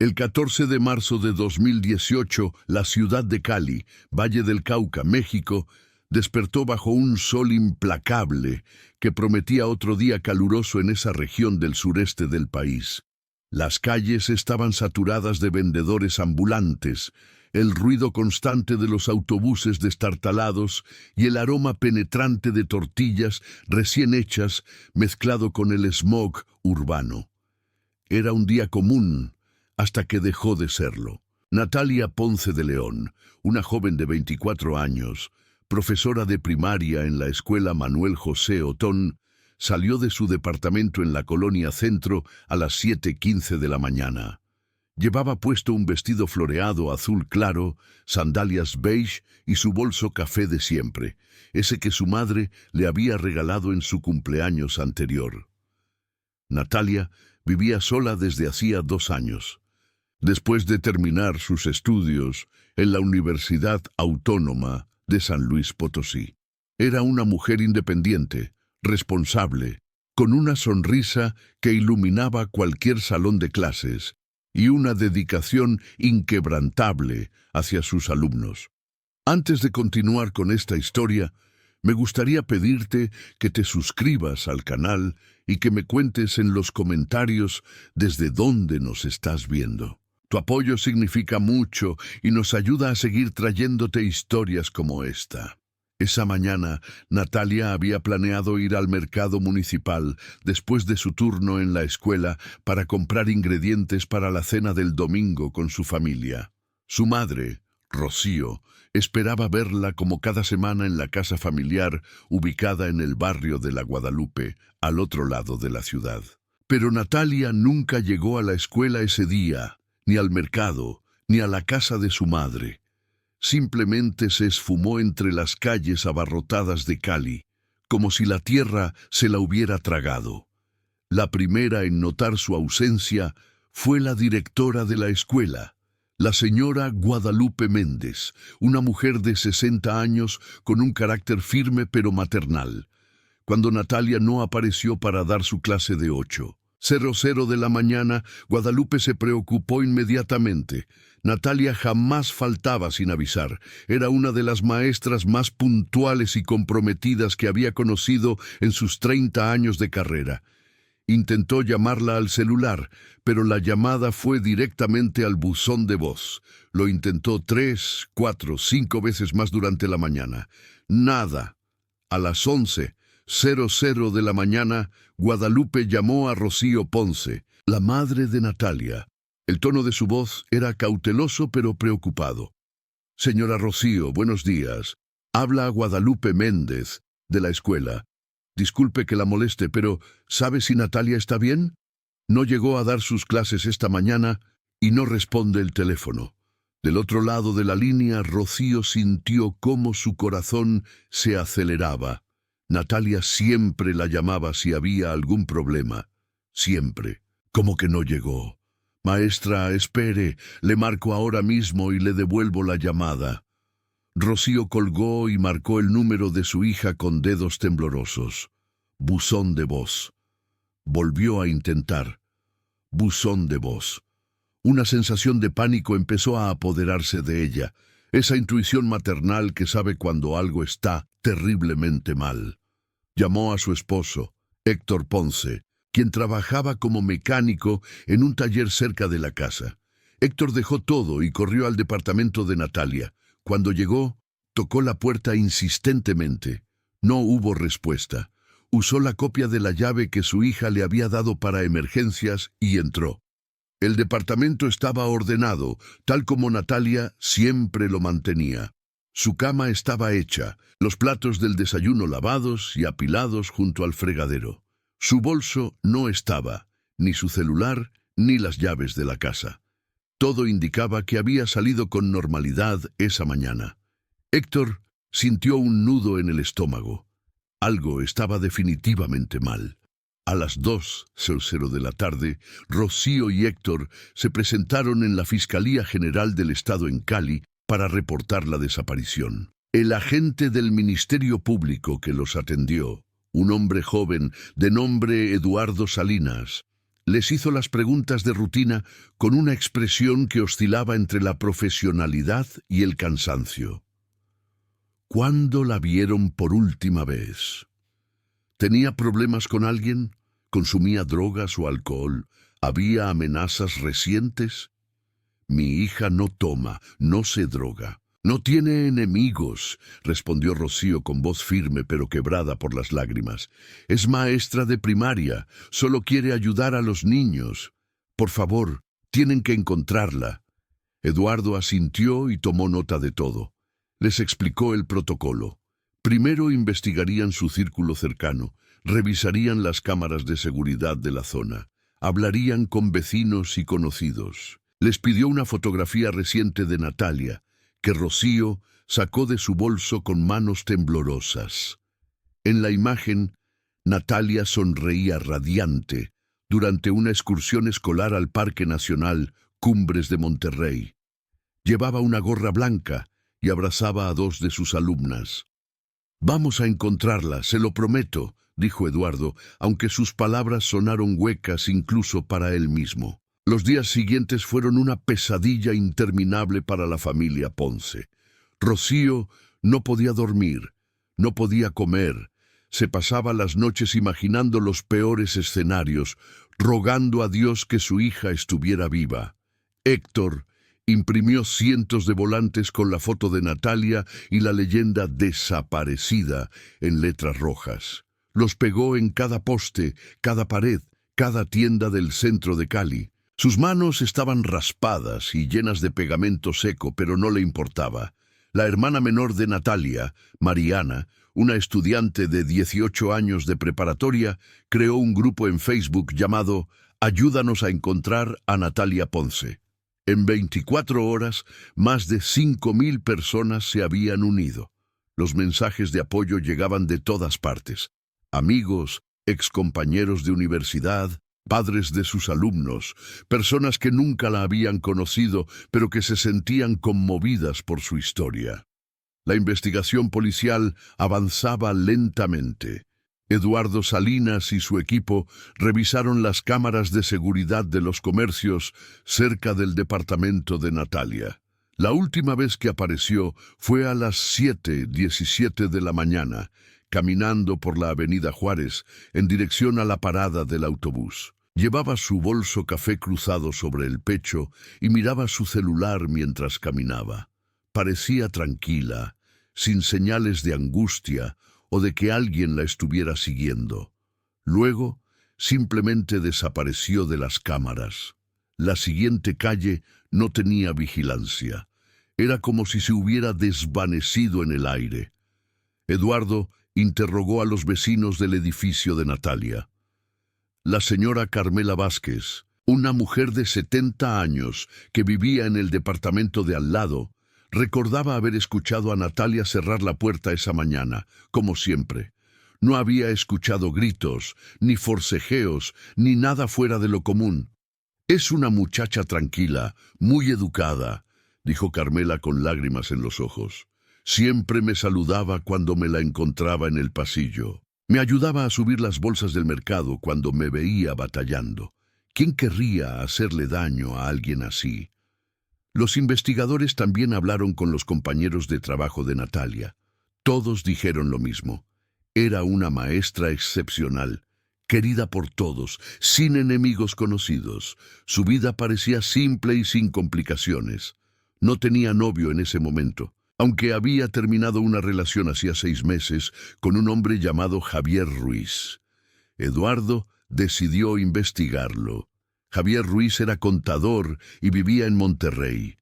El 14 de marzo de 2018, la ciudad de Cali, Valle del Cauca, México, despertó bajo un sol implacable que prometía otro día caluroso en esa región del sureste del país. Las calles estaban saturadas de vendedores ambulantes, el ruido constante de los autobuses destartalados y el aroma penetrante de tortillas recién hechas mezclado con el smog urbano. Era un día común, hasta que dejó de serlo. Natalia Ponce de León, una joven de 24 años, profesora de primaria en la escuela Manuel José Otón, salió de su departamento en la colonia Centro a las 7:15 de la mañana. Llevaba puesto un vestido floreado azul claro, sandalias beige y su bolso café de siempre, ese que su madre le había regalado en su cumpleaños anterior. Natalia vivía sola desde hacía 2 años. Después de terminar sus estudios en la Universidad Autónoma de San Luis Potosí, era una mujer independiente, responsable, con una sonrisa que iluminaba cualquier salón de clases y una dedicación inquebrantable hacia sus alumnos. Antes de continuar con esta historia, me gustaría pedirte que te suscribas al canal y que me cuentes en los comentarios desde dónde nos estás viendo. Tu apoyo significa mucho y nos ayuda a seguir trayéndote historias como esta. Esa mañana, Natalia había planeado ir al mercado municipal después de su turno en la escuela para comprar ingredientes para la cena del domingo con su familia. Su madre, Rocío, esperaba verla como cada semana en la casa familiar ubicada en el barrio de la Guadalupe, al otro lado de la ciudad. Pero Natalia nunca llegó a la escuela ese día, ni al mercado, ni a la casa de su madre. Simplemente se esfumó entre las calles abarrotadas de Cali, como si la tierra se la hubiera tragado. La primera en notar su ausencia fue la directora de la escuela, la señora Guadalupe Méndez, una mujer de 60 años con un carácter firme pero maternal. Cuando Natalia no apareció para dar su clase de 8:00 de la mañana, Guadalupe se preocupó inmediatamente. Natalia jamás faltaba sin avisar. Era una de las maestras más puntuales y comprometidas que había conocido en sus 30 años de carrera. Intentó llamarla al celular, pero la llamada fue directamente al buzón de voz. Lo intentó 3, 4, 5 veces más durante la mañana. Nada. A las 11:00 de la mañana, Guadalupe llamó a Rocío Ponce, la madre de Natalia. El tono de su voz era cauteloso pero preocupado. Señora Rocío, buenos días. Habla Guadalupe Méndez, de la escuela. Disculpe que la moleste, pero ¿sabe si Natalia está bien? No llegó a dar sus clases esta mañana y no responde el teléfono. Del otro lado de la línea, Rocío sintió cómo su corazón se aceleraba. Natalia siempre la llamaba si había algún problema. Siempre. ¿Cómo que no llegó? Maestra, espere, le marco ahora mismo y le devuelvo la llamada. Rocío colgó y marcó el número de su hija con dedos temblorosos. Buzón de voz. Volvió a intentar. Buzón de voz. Una sensación de pánico empezó a apoderarse de ella, esa intuición maternal que sabe cuando algo está terriblemente mal. Llamó a su esposo, Héctor Ponce, quien trabajaba como mecánico en un taller cerca de la casa. Héctor dejó todo y corrió al departamento de Natalia. Cuando llegó, tocó la puerta insistentemente. No hubo respuesta. Usó la copia de la llave que su hija le había dado para emergencias y entró. El departamento estaba ordenado, tal como Natalia siempre lo mantenía. Su cama estaba hecha, los platos del desayuno lavados y apilados junto al fregadero. Su bolso no estaba, ni su celular, ni las llaves de la casa. Todo indicaba que había salido con normalidad esa mañana. Héctor sintió un nudo en el estómago. Algo estaba definitivamente mal. A las 2:00 de la tarde, Rocío y Héctor se presentaron en la Fiscalía General del Estado en Cali para reportar la desaparición. El agente del Ministerio Público que los atendió, un hombre joven de nombre Eduardo Salinas, Les hizo las preguntas de rutina con una expresión que oscilaba entre la profesionalidad y el cansancio. ¿Cuándo la vieron por última vez? ¿Tenía problemas con alguien? ¿Consumía drogas o alcohol? ¿Había amenazas recientes? Mi hija no toma, no se droga. No tiene enemigos, respondió Rocío con voz firme pero quebrada por las lágrimas. Es maestra de primaria, solo quiere ayudar a los niños. Por favor, tienen que encontrarla. Eduardo asintió y tomó nota de todo. Les explicó el protocolo. Primero investigarían su círculo cercano, revisarían las cámaras de seguridad de la zona, hablarían con vecinos y conocidos. Les pidió una fotografía reciente de Natalia, que Rocío sacó de su bolso con manos temblorosas. En la imagen, Natalia sonreía radiante durante una excursión escolar al Parque Nacional Cumbres de Monterrey. Llevaba una gorra blanca y abrazaba a 2 de sus alumnas. «Vamos a encontrarla, se lo prometo», dijo Eduardo, aunque sus palabras sonaron huecas incluso para él mismo. Los días siguientes fueron una pesadilla interminable para la familia Ponce. Rocío no podía dormir, no podía comer. Se pasaba las noches imaginando los peores escenarios, rogando a Dios que su hija estuviera viva. Héctor imprimió cientos de volantes con la foto de Natalia y la leyenda «desaparecida» en letras rojas. Los pegó en cada poste, cada pared, cada tienda del centro de Cali. Sus manos estaban raspadas y llenas de pegamento seco, pero no le importaba. La hermana menor de Natalia, Mariana, una estudiante de 18 años de preparatoria, creó un grupo en Facebook llamado «Ayúdanos a encontrar a Natalia Ponce». En 24 horas, más de 5.000 personas se habían unido. Los mensajes de apoyo llegaban de todas partes. Amigos, excompañeros de universidad, padres de sus alumnos, personas que nunca la habían conocido, pero que se sentían conmovidas por su historia. La investigación policial avanzaba lentamente. Eduardo Salinas y su equipo revisaron las cámaras de seguridad de los comercios cerca del departamento de Natalia. La última vez que apareció fue a las 7:17 de la mañana, caminando por la avenida Juárez en dirección a la parada del autobús. Llevaba su bolso café cruzado sobre el pecho y miraba su celular mientras caminaba. Parecía tranquila, sin señales de angustia o de que alguien la estuviera siguiendo. Luego, simplemente desapareció de las cámaras. La siguiente calle no tenía vigilancia. Era como si se hubiera desvanecido en el aire. Eduardo interrogó a los vecinos del edificio de Natalia. La señora Carmela Vázquez, una mujer de 70 años que vivía en el departamento de al lado, recordaba haber escuchado a Natalia cerrar la puerta esa mañana, como siempre. No había escuchado gritos, ni forcejeos, ni nada fuera de lo común. «Es una muchacha tranquila, muy educada», dijo Carmela con lágrimas en los ojos. «Siempre me saludaba cuando me la encontraba en el pasillo. Me ayudaba a subir las bolsas del mercado cuando me veía batallando. ¿Quién querría hacerle daño a alguien así?». Los investigadores también hablaron con los compañeros de trabajo de Natalia. Todos dijeron lo mismo. Era una maestra excepcional, querida por todos, sin enemigos conocidos. Su vida parecía simple y sin complicaciones. No tenía novio en ese momento, aunque había terminado una relación hacía 6 meses con un hombre llamado Javier Ruiz. Eduardo decidió investigarlo. Javier Ruiz era contador y vivía en Monterrey.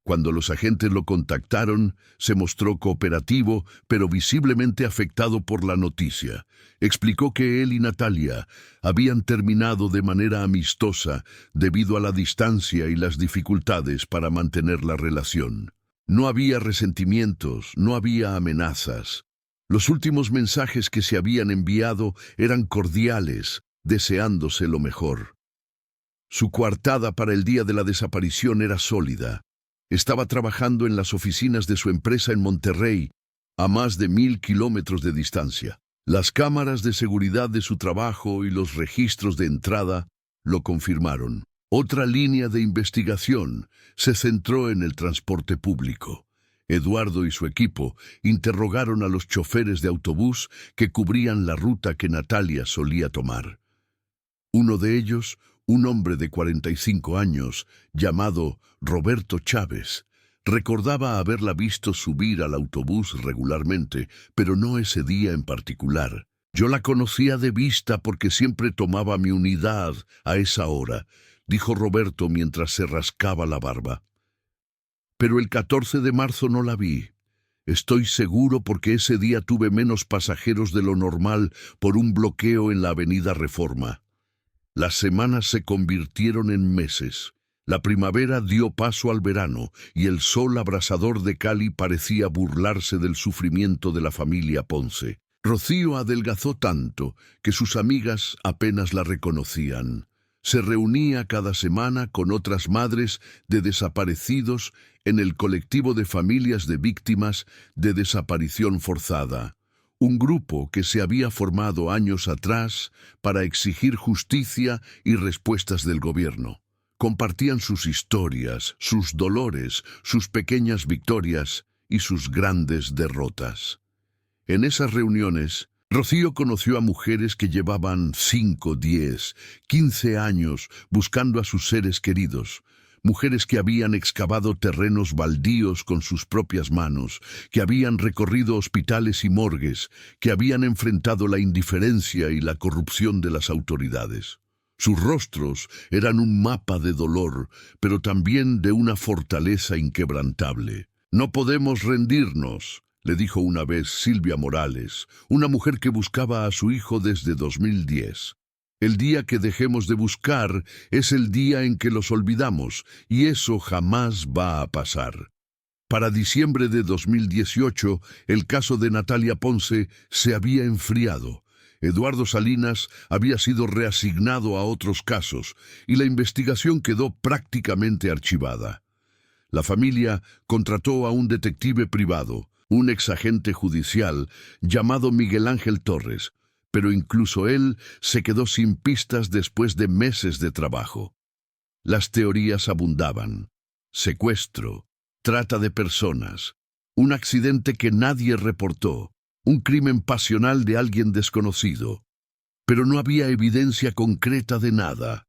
Cuando los agentes lo contactaron, se mostró cooperativo, pero visiblemente afectado por la noticia. Explicó que él y Natalia habían terminado de manera amistosa debido a la distancia y las dificultades para mantener la relación. No había resentimientos, no había amenazas. Los últimos mensajes que se habían enviado eran cordiales, deseándose lo mejor. Su coartada para el día de la desaparición era sólida. Estaba trabajando en las oficinas de su empresa en Monterrey, a más de 1.000 kilómetros de distancia. Las cámaras de seguridad de su trabajo y los registros de entrada lo confirmaron. Otra línea de investigación se centró en el transporte público. Eduardo y su equipo interrogaron a los choferes de autobús que cubrían la ruta que Natalia solía tomar. Uno de ellos, un hombre de 45 años, llamado Roberto Chávez, recordaba haberla visto subir al autobús regularmente, pero no ese día en particular. Yo la conocía de vista porque siempre tomaba mi unidad a esa hora, dijo Roberto mientras se rascaba la barba. Pero el 14 de marzo no la vi. Estoy seguro porque ese día tuve menos pasajeros de lo normal por un bloqueo en la avenida Reforma. Las semanas se convirtieron en meses. La primavera dio paso al verano y el sol abrasador de Cali parecía burlarse del sufrimiento de la familia Ponce. Rocío adelgazó tanto que sus amigas apenas la reconocían. Se reunía cada semana con otras madres de desaparecidos en el colectivo de familias de víctimas de desaparición forzada, un grupo que se había formado años atrás para exigir justicia y respuestas del gobierno. Compartían sus historias, sus dolores, sus pequeñas victorias y sus grandes derrotas. En esas reuniones, Rocío conoció a mujeres que llevaban 5, 10, 15 años buscando a sus seres queridos, mujeres que habían excavado terrenos baldíos con sus propias manos, que habían recorrido hospitales y morgues, que habían enfrentado la indiferencia y la corrupción de las autoridades. Sus rostros eran un mapa de dolor, pero también de una fortaleza inquebrantable. «No podemos rendirnos», le dijo una vez Silvia Morales, una mujer que buscaba a su hijo desde 2010. «El día que dejemos de buscar es el día en que los olvidamos, y eso jamás va a pasar». Para diciembre de 2018, el caso de Natalia Ponce se había enfriado. Eduardo Salinas había sido reasignado a otros casos, y la investigación quedó prácticamente archivada. La familia contrató a un detective privado, un exagente judicial llamado Miguel Ángel Torres, pero incluso él se quedó sin pistas después de meses de trabajo. Las teorías abundaban: secuestro, trata de personas, un accidente que nadie reportó, un crimen pasional de alguien desconocido. Pero no había evidencia concreta de nada.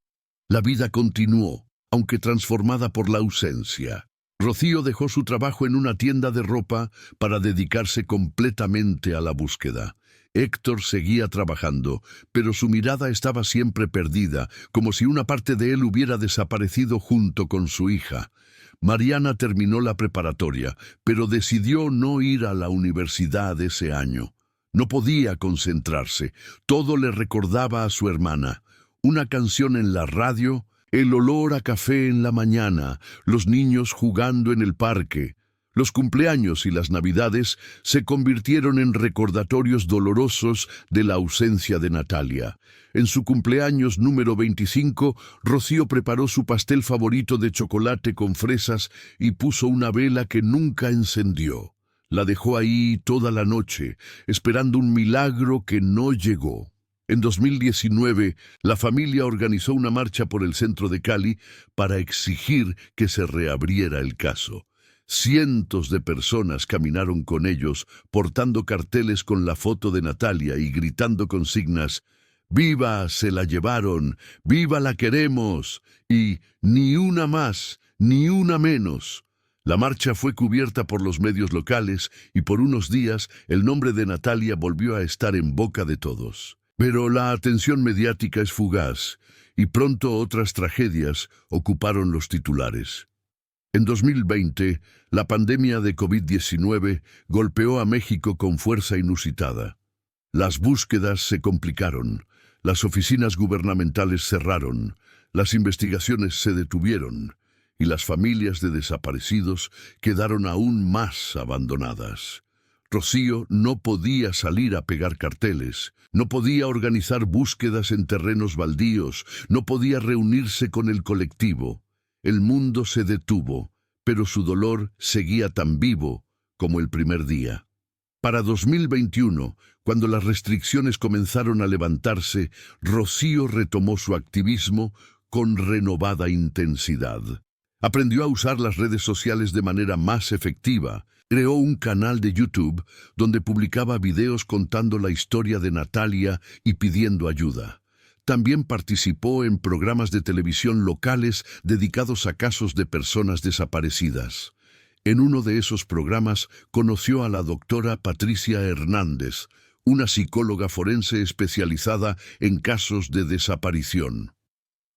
La vida continuó, aunque transformada por la ausencia. Rocío dejó su trabajo en una tienda de ropa para dedicarse completamente a la búsqueda. Héctor seguía trabajando, pero su mirada estaba siempre perdida, como si una parte de él hubiera desaparecido junto con su hija. Mariana terminó la preparatoria, pero decidió no ir a la universidad ese año. No podía concentrarse. Todo le recordaba a su hermana. Una canción en la radio, el olor a café en la mañana, los niños jugando en el parque. Los cumpleaños y las navidades se convirtieron en recordatorios dolorosos de la ausencia de Natalia. En su cumpleaños número 25, Rocío preparó su pastel favorito de chocolate con fresas y puso una vela que nunca encendió. La dejó ahí toda la noche, esperando un milagro que no llegó. En 2019, la familia organizó una marcha por el centro de Cali para exigir que se reabriera el caso. Cientos de personas caminaron con ellos, portando carteles con la foto de Natalia y gritando consignas: «¡Viva, se la llevaron! ¡Viva, la queremos!» y «Ni una más, ni una menos». La marcha fue cubierta por los medios locales y por unos días el nombre de Natalia volvió a estar en boca de todos. Pero la atención mediática es fugaz y pronto otras tragedias ocuparon los titulares. En 2020, la pandemia de COVID-19 golpeó a México con fuerza inusitada. Las búsquedas se complicaron, las oficinas gubernamentales cerraron, las investigaciones se detuvieron y las familias de desaparecidos quedaron aún más abandonadas. Rocío no podía salir a pegar carteles, no podía organizar búsquedas en terrenos baldíos, no podía reunirse con el colectivo. El mundo se detuvo, pero su dolor seguía tan vivo como el primer día. Para 2021, cuando las restricciones comenzaron a levantarse, Rocío retomó su activismo con renovada intensidad. Aprendió a usar las redes sociales de manera más efectiva. Creó un canal de YouTube donde publicaba videos contando la historia de Natalia y pidiendo ayuda. También participó en programas de televisión locales dedicados a casos de personas desaparecidas. En uno de esos programas conoció a la doctora Patricia Hernández, una psicóloga forense especializada en casos de desaparición.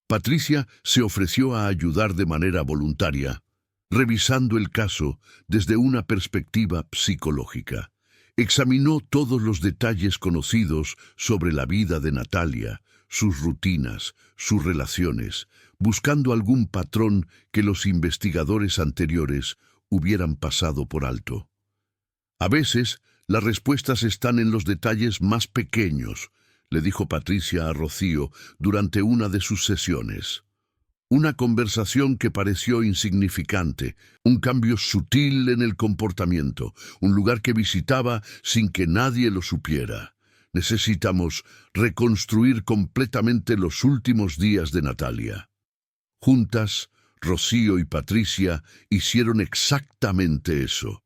Patricia se ofreció a ayudar de manera voluntaria, revisando el caso desde una perspectiva psicológica. Examinó todos los detalles conocidos sobre la vida de Natalia, sus rutinas, sus relaciones, buscando algún patrón que los investigadores anteriores hubieran pasado por alto. A veces, las respuestas están en los detalles más pequeños, le dijo Patricia a Rocío durante una de sus sesiones. Una conversación que pareció insignificante, un cambio sutil en el comportamiento, un lugar que visitaba sin que nadie lo supiera. Necesitamos reconstruir completamente los últimos días de Natalia. Juntas, Rocío y Patricia hicieron exactamente eso.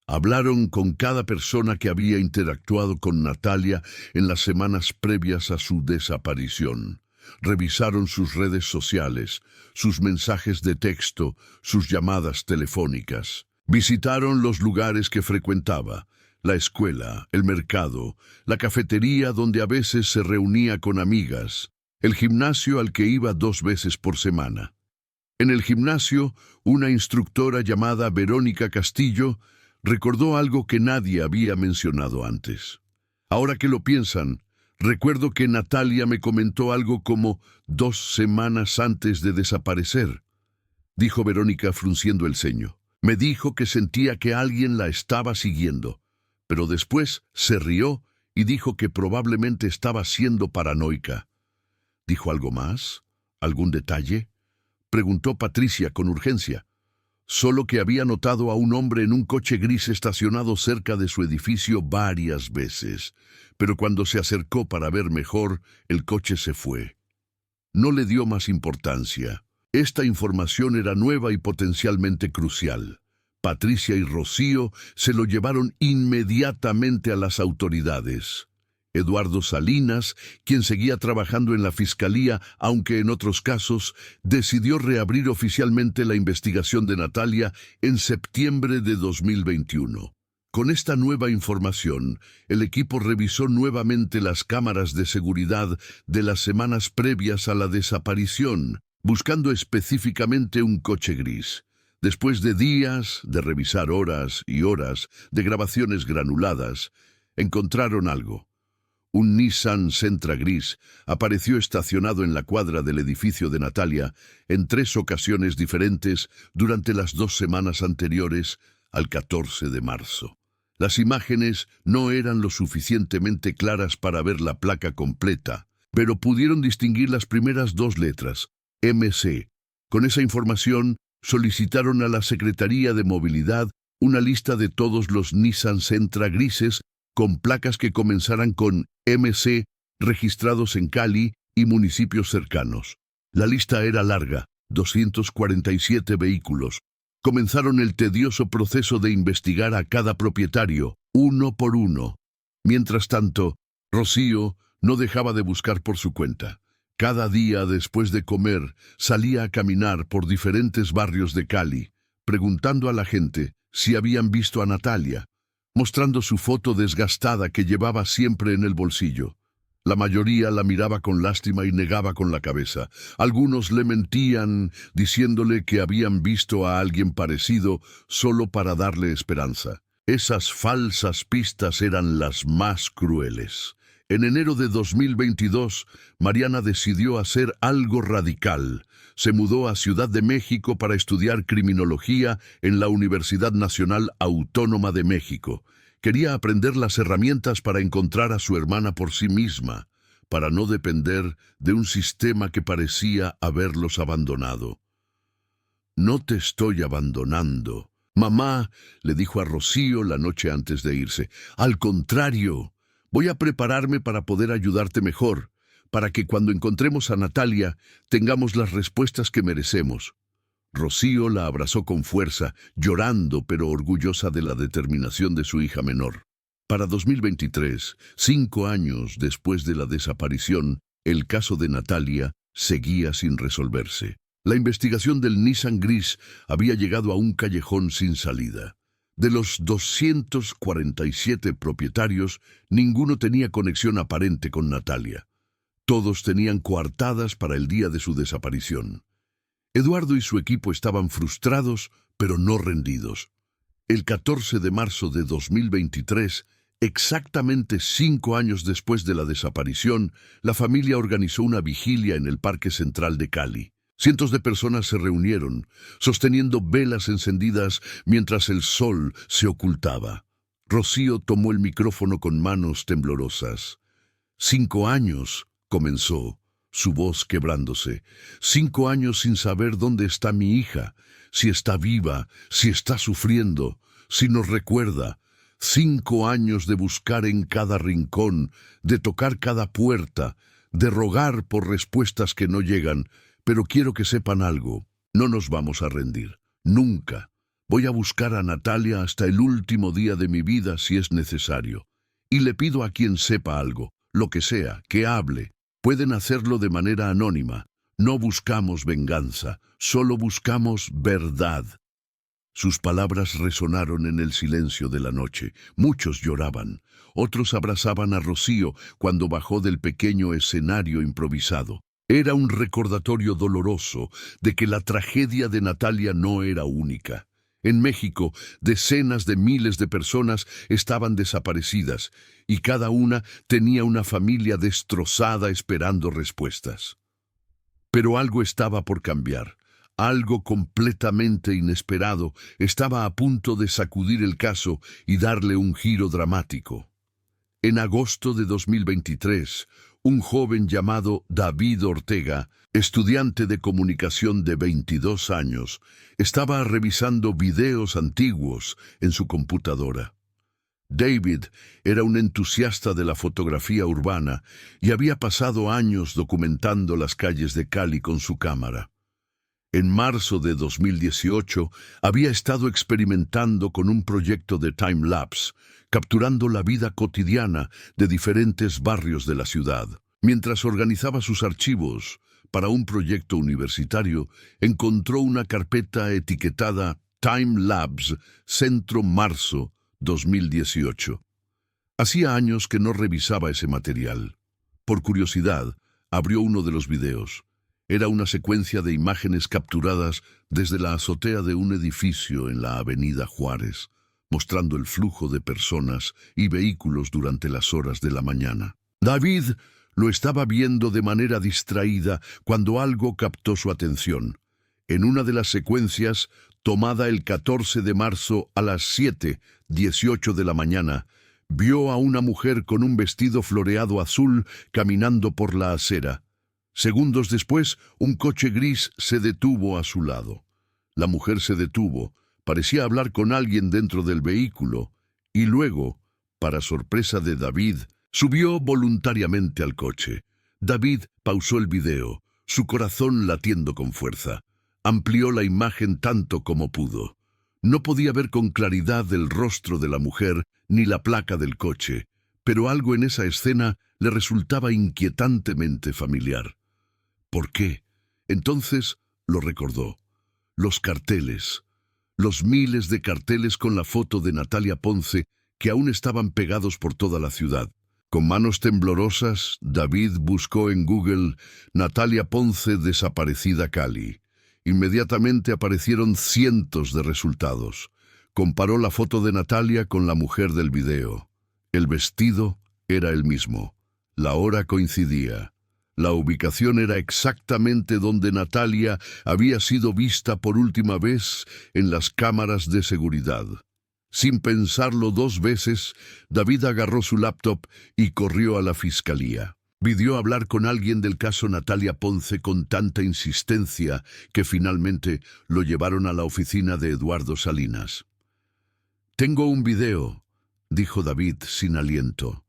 Hablaron con cada persona que había interactuado con Natalia en las semanas previas a su desaparición. Revisaron sus redes sociales, sus mensajes de texto, sus llamadas telefónicas. Visitaron los lugares que frecuentaba, la escuela, el mercado, la cafetería donde a veces se reunía con amigas, el gimnasio al que iba 2 veces por semana. En el gimnasio, una instructora llamada Verónica Castillo recordó algo que nadie había mencionado antes. Ahora que lo piensan, recuerdo que Natalia me comentó algo como 2 semanas antes de desaparecer, dijo Verónica frunciendo el ceño. Me dijo que sentía que alguien la estaba siguiendo, pero después se rió y dijo que probablemente estaba siendo paranoica. ¿Dijo algo más? ¿Algún detalle?, preguntó Patricia con urgencia. Solo que había notado a un hombre en un coche gris estacionado cerca de su edificio varias veces, pero cuando se acercó para ver mejor, el coche se fue. No le dio más importancia. Esta información era nueva y potencialmente crucial. Patricia y Rocío se lo llevaron inmediatamente a las autoridades. Eduardo Salinas, quien seguía trabajando en la fiscalía, aunque en otros casos, decidió reabrir oficialmente la investigación de Natalia en septiembre de 2021. Con esta nueva información, el equipo revisó nuevamente las cámaras de seguridad de las semanas previas a la desaparición, buscando específicamente un coche gris. Después de días de revisar horas y horas de grabaciones granuladas, encontraron algo. Un Nissan Sentra gris apareció estacionado en la cuadra del edificio de Natalia en 3 ocasiones diferentes durante las 2 semanas anteriores al 14 de marzo. Las imágenes no eran lo suficientemente claras para ver la placa completa, pero pudieron distinguir las primeras 2 letras, MC. Con esa información, solicitaron a la Secretaría de Movilidad una lista de todos los Nissan Sentra grises con placas que comenzaran con MC registrados en Cali y municipios cercanos. La lista era larga, 247 vehículos. Comenzaron el tedioso proceso de investigar a cada propietario, uno por uno. Mientras tanto, Rocío no dejaba de buscar por su cuenta. Cada día después de comer, salía a caminar por diferentes barrios de Cali, preguntando a la gente si habían visto a Natalia, mostrando su foto desgastada que llevaba siempre en el bolsillo. La mayoría la miraba con lástima y negaba con la cabeza. Algunos le mentían, diciéndole que habían visto a alguien parecido solo para darle esperanza. Esas falsas pistas eran las más crueles. En enero de 2022, Mariana decidió hacer algo radical. Se mudó a Ciudad de México para estudiar criminología en la Universidad Nacional Autónoma de México. Quería aprender las herramientas para encontrar a su hermana por sí misma, para no depender de un sistema que parecía haberlos abandonado. No te estoy abandonando, Mamá, le dijo a Rocío la noche antes de irse, al contrario, voy a prepararme para poder ayudarte mejor, para que cuando encontremos a Natalia tengamos las respuestas que merecemos. Rocío la abrazó con fuerza, llorando pero orgullosa de la determinación de su hija menor. Para 2023, 5 años después de la desaparición, el caso de Natalia seguía sin resolverse. La investigación del Nissan gris había llegado a un callejón sin salida. De los 247 propietarios, ninguno tenía conexión aparente con Natalia. Todos tenían coartadas para el día de su desaparición. Eduardo y su equipo estaban frustrados, pero no rendidos. El 14 de marzo de 2023, exactamente 5 años después de la desaparición, la familia organizó una vigilia en el Parque Central de Cali. Cientos de personas se reunieron, sosteniendo velas encendidas mientras el sol se ocultaba. Rocío tomó el micrófono con manos temblorosas. 5 años, comenzó, su voz quebrándose. 5 años sin saber dónde está mi hija, si está viva, si está sufriendo, si nos recuerda. 5 años de buscar en cada rincón, de tocar cada puerta, de rogar por respuestas que no llegan. Pero quiero que sepan algo, no nos vamos a rendir, nunca. Voy a buscar a Natalia hasta el último día de mi vida si es necesario. Y le pido a quien sepa algo, lo que sea, que hable. Pueden hacerlo de manera anónima. No buscamos venganza, solo buscamos verdad. Sus palabras resonaron en el silencio de la noche. Muchos lloraban, otros abrazaban a Rocío cuando bajó del pequeño escenario improvisado. Era un recordatorio doloroso de que la tragedia de Natalia no era única. En México, decenas de miles de personas estaban desaparecidas y cada una tenía una familia destrozada esperando respuestas. Pero algo estaba por cambiar. Algo completamente inesperado estaba a punto de sacudir el caso y darle un giro dramático. En agosto de 2023, un joven llamado David Ortega, estudiante de comunicación de 22 años, estaba revisando videos antiguos en su computadora. David era un entusiasta de la fotografía urbana y había pasado años documentando las calles de Cali con su cámara. En marzo de 2018 había estado experimentando con un proyecto de time-lapse, capturando la vida cotidiana de diferentes barrios de la ciudad. Mientras organizaba sus archivos para un proyecto universitario, encontró una carpeta etiquetada Time-lapse Centro Marzo 2018. Hacía años que no revisaba ese material. Por curiosidad, abrió uno de los videos. Era una secuencia de imágenes capturadas desde la azotea de un edificio en la avenida Juárez, mostrando el flujo de personas y vehículos durante las horas de la mañana. David lo estaba viendo de manera distraída cuando algo captó su atención. En una de las secuencias, tomada el 14 de marzo a las 7:18 de la mañana, vio a una mujer con un vestido floreado azul caminando por la acera. Segundos después, un coche gris se detuvo a su lado. La mujer se detuvo, parecía hablar con alguien dentro del vehículo, y luego, para sorpresa de David, subió voluntariamente al coche. David pausó el video, su corazón latiendo con fuerza. Amplió la imagen tanto como pudo. No podía ver con claridad el rostro de la mujer ni la placa del coche, pero algo en esa escena le resultaba inquietantemente familiar. ¿Por qué? Entonces lo recordó. Los carteles. Los miles de carteles con la foto de Natalia Ponce que aún estaban pegados por toda la ciudad. Con manos temblorosas, David buscó en Google Natalia Ponce desaparecida Cali. Inmediatamente aparecieron cientos de resultados. Comparó la foto de Natalia con la mujer del video. El vestido era el mismo. La hora coincidía. La ubicación era exactamente donde Natalia había sido vista por última vez en las cámaras de seguridad. Sin pensarlo 2 veces, David agarró su laptop y corrió a la fiscalía. Pidió hablar con alguien del caso Natalia Ponce con tanta insistencia que finalmente lo llevaron a la oficina de Eduardo Salinas. «Tengo un video», dijo David sin aliento.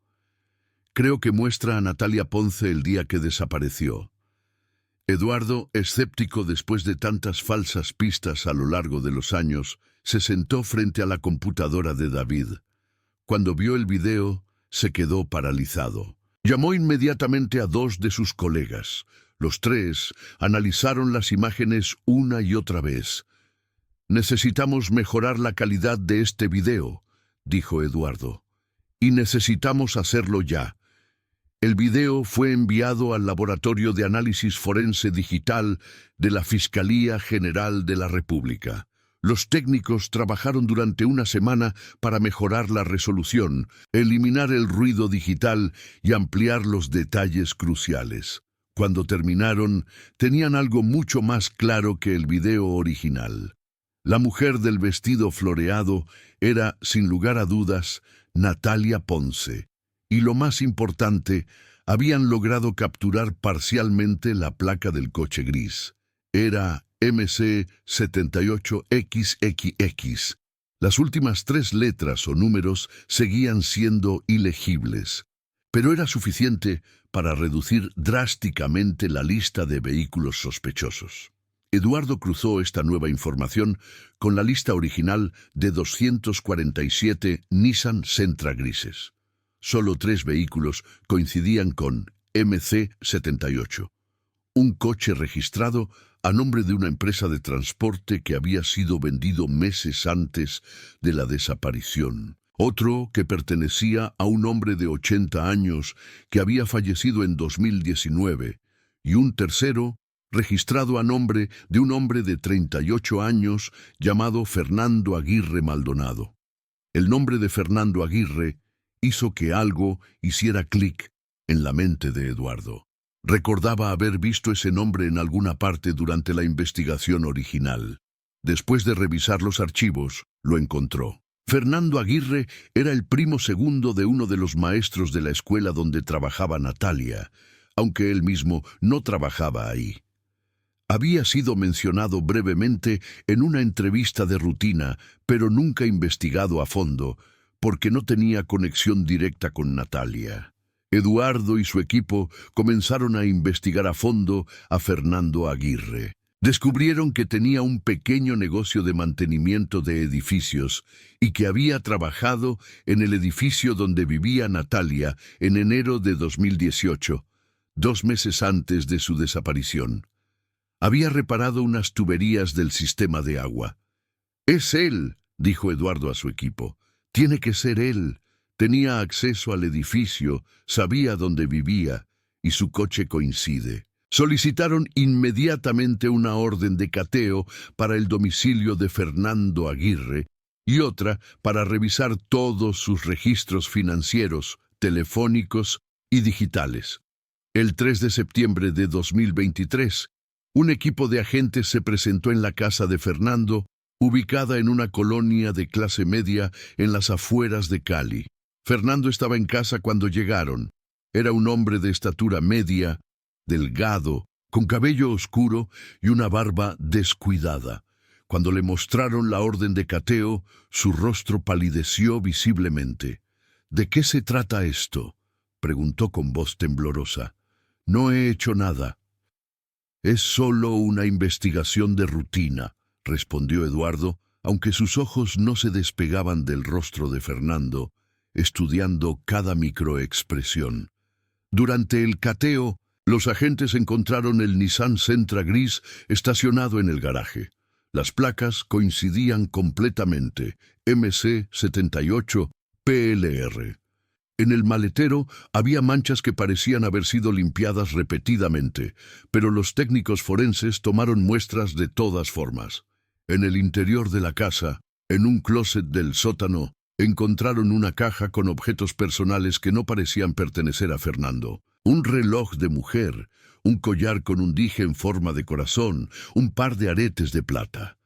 «Creo que muestra a Natalia Ponce el día que desapareció». Eduardo, escéptico después de tantas falsas pistas a lo largo de los años, se sentó frente a la computadora de David. Cuando vio el video, se quedó paralizado. Llamó inmediatamente a dos de sus colegas. Los tres analizaron las imágenes una y otra vez. «Necesitamos mejorar la calidad de este video», dijo Eduardo. «Y necesitamos hacerlo ya». El video fue enviado al Laboratorio de Análisis Forense Digital de la Fiscalía General de la República. Los técnicos trabajaron durante una semana para mejorar la resolución, eliminar el ruido digital y ampliar los detalles cruciales. Cuando terminaron, tenían algo mucho más claro que el video original. La mujer del vestido floreado era, sin lugar a dudas, Natalia Ponce. Y lo más importante, habían logrado capturar parcialmente la placa del coche gris. Era MC78XX. Las últimas 3 letras o números seguían siendo ilegibles, pero era suficiente para reducir drásticamente la lista de vehículos sospechosos. Eduardo cruzó esta nueva información con la lista original de 247 Nissan Sentra grises. Solo 3 vehículos coincidían con MC78. Un coche registrado a nombre de una empresa de transporte que había sido vendido meses antes de la desaparición. Otro que pertenecía a un hombre de 80 años que había fallecido en 2019. Y un tercero registrado a nombre de un hombre de 38 años llamado Fernando Aguirre Maldonado. El nombre de Fernando Aguirre hizo que algo hiciera clic en la mente de Eduardo. Recordaba haber visto ese nombre en alguna parte durante la investigación original. Después de revisar los archivos, lo encontró. Fernando Aguirre era el primo segundo de uno de los maestros de la escuela donde trabajaba Natalia, aunque él mismo no trabajaba ahí. Había sido mencionado brevemente en una entrevista de rutina, pero nunca investigado a fondo, porque no tenía conexión directa con Natalia. Eduardo y su equipo comenzaron a investigar a fondo a Fernando Aguirre. Descubrieron que tenía un pequeño negocio de mantenimiento de edificios y que había trabajado en el edificio donde vivía Natalia en enero de 2018, 2 meses antes de su desaparición. Había reparado unas tuberías del sistema de agua. «Es él», dijo Eduardo a su equipo. «Tiene que ser él». Tenía acceso al edificio, sabía dónde vivía, y su coche coincide. Solicitaron inmediatamente una orden de cateo para el domicilio de Fernando Aguirre y otra para revisar todos sus registros financieros, telefónicos y digitales. El 3 de septiembre de 2023, un equipo de agentes se presentó en la casa de Fernando, ubicada en una colonia de clase media en las afueras de Cali. Fernando estaba en casa cuando llegaron. Era un hombre de estatura media, delgado, con cabello oscuro y una barba descuidada. Cuando le mostraron la orden de cateo, su rostro palideció visiblemente. «¿De qué se trata esto?», preguntó con voz temblorosa. «No he hecho nada». «Es solo una investigación de rutina», respondió Eduardo, aunque sus ojos no se despegaban del rostro de Fernando, estudiando cada microexpresión. Durante el cateo, los agentes encontraron el Nissan Sentra gris estacionado en el garaje. Las placas coincidían completamente, MC78 PLR. En el maletero había manchas que parecían haber sido limpiadas repetidamente, pero los técnicos forenses tomaron muestras de todas formas. En el interior de la casa, en un closet del sótano, encontraron una caja con objetos personales que no parecían pertenecer a Fernando. Un reloj de mujer, un collar con un dije en forma de corazón, un par de aretes de plata.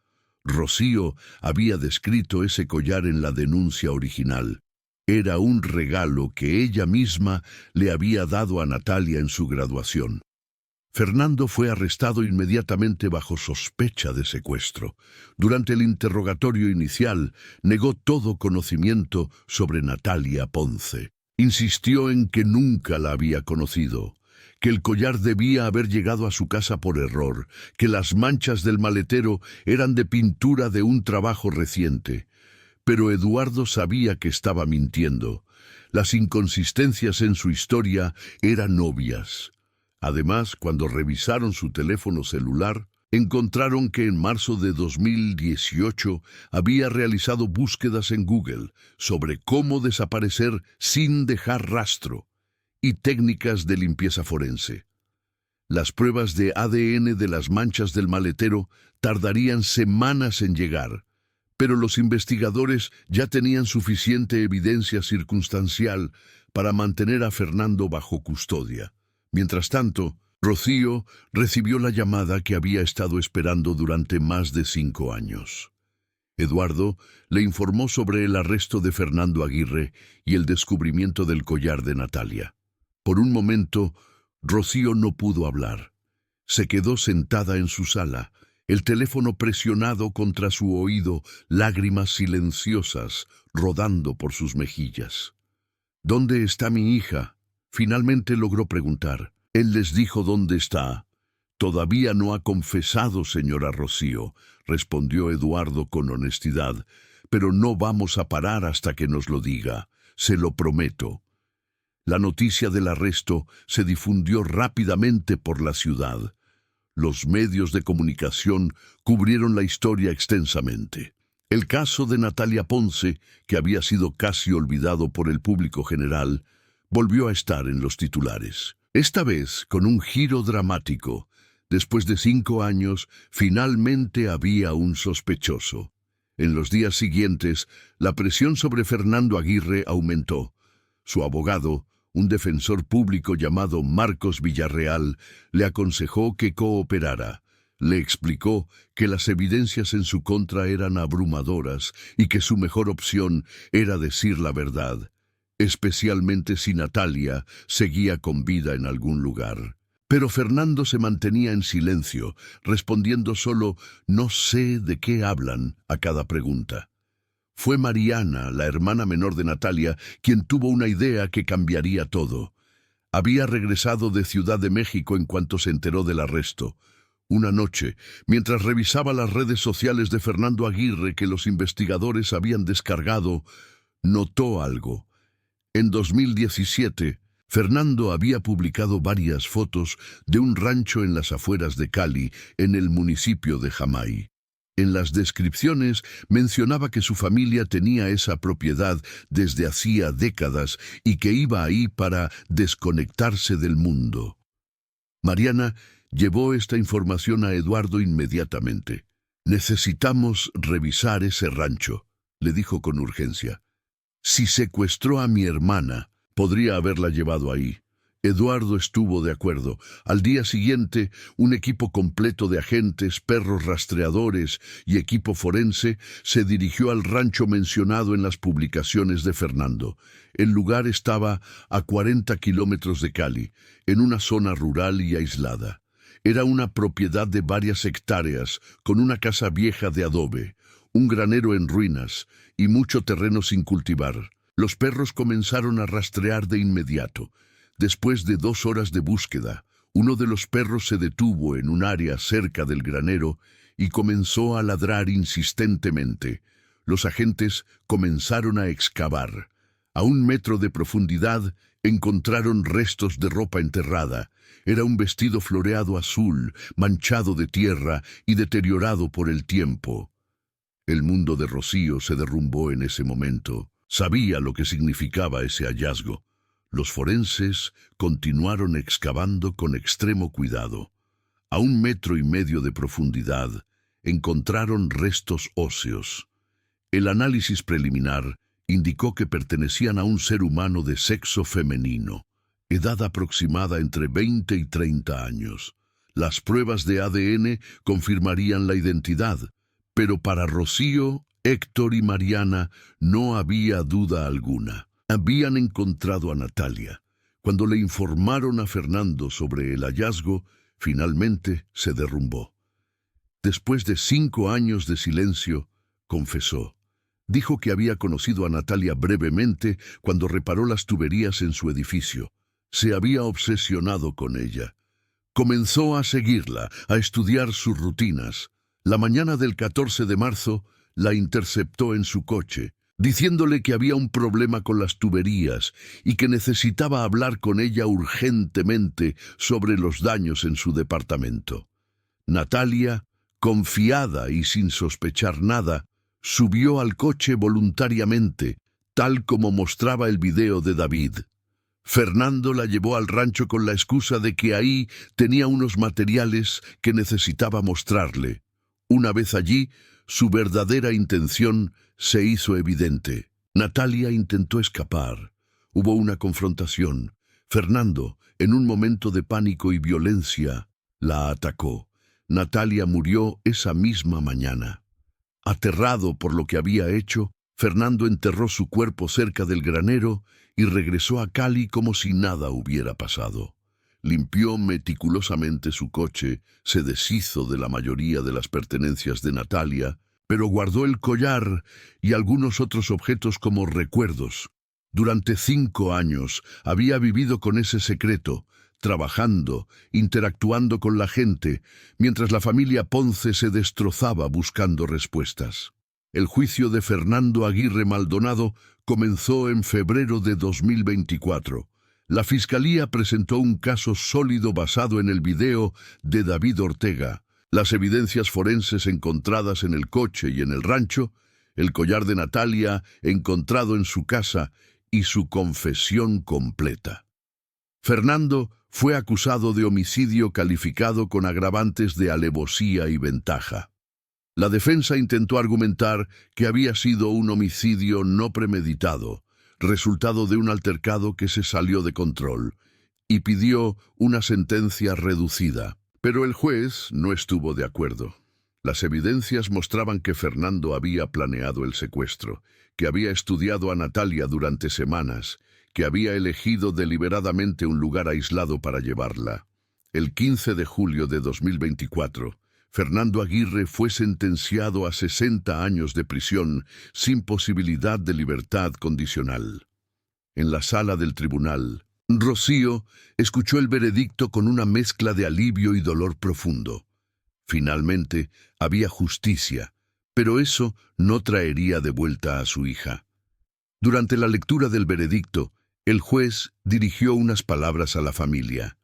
Rocío había descrito ese collar en la denuncia original. Era un regalo que ella misma le había dado a Natalia en su graduación. Fernando fue arrestado inmediatamente bajo sospecha de secuestro. Durante el interrogatorio inicial, negó todo conocimiento sobre Natalia Ponce. Insistió en que nunca la había conocido, que el collar debía haber llegado a su casa por error, que las manchas del maletero eran de pintura de un trabajo reciente. Pero Eduardo sabía que estaba mintiendo. Las inconsistencias en su historia eran obvias. Además, cuando revisaron su teléfono celular, encontraron que en marzo de 2018 había realizado búsquedas en Google sobre cómo desaparecer sin dejar rastro y técnicas de limpieza forense. Las pruebas de ADN de las manchas del maletero tardarían semanas en llegar, pero los investigadores ya tenían suficiente evidencia circunstancial para mantener a Fernando bajo custodia. Mientras tanto, Rocío recibió la llamada que había estado esperando durante más de 5 años. Eduardo le informó sobre el arresto de Fernando Aguirre y el descubrimiento del collar de Natalia. Por un momento, Rocío no pudo hablar. Se quedó sentada en su sala, el teléfono presionado contra su oído, lágrimas silenciosas rodando por sus mejillas. ¿Dónde está mi hija?, finalmente logró preguntar. Él les dijo dónde está. Todavía no ha confesado, señora Rocío, respondió Eduardo con honestidad, pero no vamos a parar hasta que nos lo diga, se lo prometo. La noticia del arresto se difundió rápidamente por la ciudad. Los medios de comunicación cubrieron la historia extensamente. El caso de Natalia Ponce, que había sido casi olvidado por el público general, volvió a estar en los titulares. Esta vez con un giro dramático. Después de 5 años, finalmente había un sospechoso. En los días siguientes, la presión sobre Fernando Aguirre aumentó. Su abogado, un defensor público llamado Marcos Villarreal, le aconsejó que cooperara. Le explicó que las evidencias en su contra eran abrumadoras y que su mejor opción era decir la verdad, especialmente si Natalia seguía con vida en algún lugar. Pero Fernando se mantenía en silencio, respondiendo solo «no sé de qué hablan» a cada pregunta. Fue Mariana, la hermana menor de Natalia, quien tuvo una idea que cambiaría todo. Había regresado de Ciudad de México en cuanto se enteró del arresto. Una noche, mientras revisaba las redes sociales de Fernando Aguirre que los investigadores habían descargado, notó algo. En 2017, Fernando había publicado varias fotos de un rancho en las afueras de Cali, en el municipio de Jamay. En las descripciones mencionaba que su familia tenía esa propiedad desde hacía décadas y que iba ahí para desconectarse del mundo. Mariana llevó esta información a Eduardo inmediatamente. «Necesitamos revisar ese rancho», le dijo con urgencia. «Si secuestró a mi hermana, podría haberla llevado ahí». Eduardo estuvo de acuerdo. Al día siguiente, un equipo completo de agentes, perros rastreadores y equipo forense se dirigió al rancho mencionado en las publicaciones de Fernando. El lugar estaba a 40 kilómetros de Cali, en una zona rural y aislada. Era una propiedad de varias hectáreas, con una casa vieja de adobe, un granero en ruinas y mucho terreno sin cultivar. Los perros comenzaron a rastrear de inmediato. Después de 2 horas de búsqueda, uno de los perros se detuvo en un área cerca del granero y comenzó a ladrar insistentemente. Los agentes comenzaron a excavar. A 1 metro de profundidad encontraron restos de ropa enterrada. Era un vestido floreado azul, manchado de tierra y deteriorado por el tiempo. El mundo de Rocío se derrumbó en ese momento. Sabía lo que significaba ese hallazgo. Los forenses continuaron excavando con extremo cuidado. A 1,5 metros de profundidad encontraron restos óseos. El análisis preliminar indicó que pertenecían a un ser humano de sexo femenino, edad aproximada entre 20 y 30 años. Las pruebas de ADN confirmarían la identidad, pero para Rocío, Héctor y Mariana no había duda alguna. Habían encontrado a Natalia. Cuando le informaron a Fernando sobre el hallazgo, finalmente se derrumbó. Después de 5 años de silencio, confesó. Dijo que había conocido a Natalia brevemente cuando reparó las tuberías en su edificio. Se había obsesionado con ella. Comenzó a seguirla, a estudiar sus rutinas. La mañana del 14 de marzo, la interceptó en su coche, diciéndole que había un problema con las tuberías y que necesitaba hablar con ella urgentemente sobre los daños en su departamento. Natalia, confiada y sin sospechar nada, subió al coche voluntariamente, tal como mostraba el video de David. Fernando la llevó al rancho con la excusa de que ahí tenía unos materiales que necesitaba mostrarle. Una vez allí, su verdadera intención se hizo evidente. Natalia intentó escapar. Hubo una confrontación. Fernando, en un momento de pánico y violencia, la atacó. Natalia murió esa misma mañana. Aterrado por lo que había hecho, Fernando enterró su cuerpo cerca del granero y regresó a Cali como si nada hubiera pasado. Limpió meticulosamente su coche, se deshizo de la mayoría de las pertenencias de Natalia, pero guardó el collar y algunos otros objetos como recuerdos. Durante 5 años había vivido con ese secreto, trabajando, interactuando con la gente, mientras la familia Ponce se destrozaba buscando respuestas. El juicio de Fernando Aguirre Maldonado comenzó en febrero de 2024. La Fiscalía presentó un caso sólido basado en el video de David Ortega, las evidencias forenses encontradas en el coche y en el rancho, el collar de Natalia encontrado en su casa y su confesión completa. Fernando fue acusado de homicidio calificado con agravantes de alevosía y ventaja. La defensa intentó argumentar que había sido un homicidio no premeditado, resultado de un altercado que se salió de control, y pidió una sentencia reducida. Pero el juez no estuvo de acuerdo. Las evidencias mostraban que Fernando había planeado el secuestro, que había estudiado a Natalia durante semanas, que había elegido deliberadamente un lugar aislado para llevarla. El 15 de julio de 2024, Fernando Aguirre fue sentenciado a 60 años de prisión sin posibilidad de libertad condicional. En la sala del tribunal, Rocío escuchó el veredicto con una mezcla de alivio y dolor profundo. Finalmente, había justicia, pero eso no traería de vuelta a su hija. Durante la lectura del veredicto, el juez dirigió unas palabras a la familia.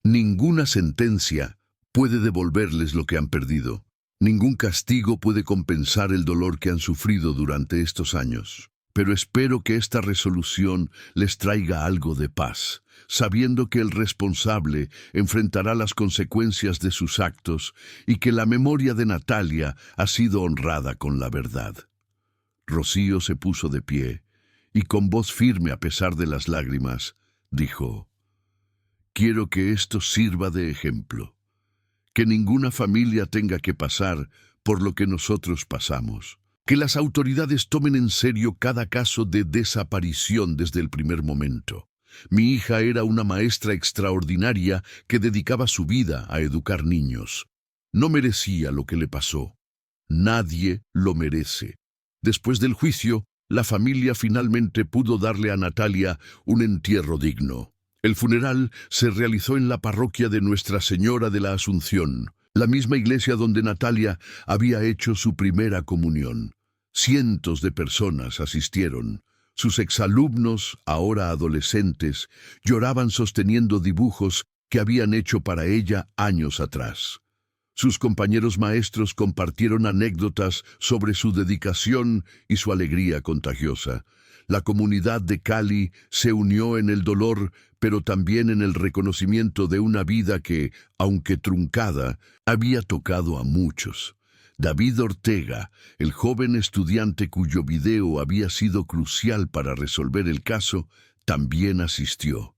Ninguna sentencia puede devolverles lo que han perdido. Ningún castigo puede compensar el dolor que han sufrido durante estos años. Pero espero que esta resolución les traiga algo de paz, sabiendo que el responsable enfrentará las consecuencias de sus actos y que la memoria de Natalia ha sido honrada con la verdad. Rocío se puso de pie y con voz firme a pesar de las lágrimas, dijo: «Quiero que esto sirva de ejemplo. Que ninguna familia tenga que pasar por lo que nosotros pasamos. Que las autoridades tomen en serio cada caso de desaparición desde el primer momento. Mi hija era una maestra extraordinaria que dedicaba su vida a educar niños. No merecía lo que le pasó. Nadie lo merece». Después del juicio, la familia finalmente pudo darle a Natalia un entierro digno. El funeral se realizó en la parroquia de Nuestra Señora de la Asunción, la misma iglesia donde Natalia había hecho su primera comunión. Cientos de personas asistieron. Sus exalumnos, ahora adolescentes, lloraban sosteniendo dibujos que habían hecho para ella años atrás. Sus compañeros maestros compartieron anécdotas sobre su dedicación y su alegría contagiosa. La comunidad de Cali se unió en el dolor, pero también en el reconocimiento de una vida que, aunque truncada, había tocado a muchos. David Ortega, el joven estudiante cuyo video había sido crucial para resolver el caso, también asistió.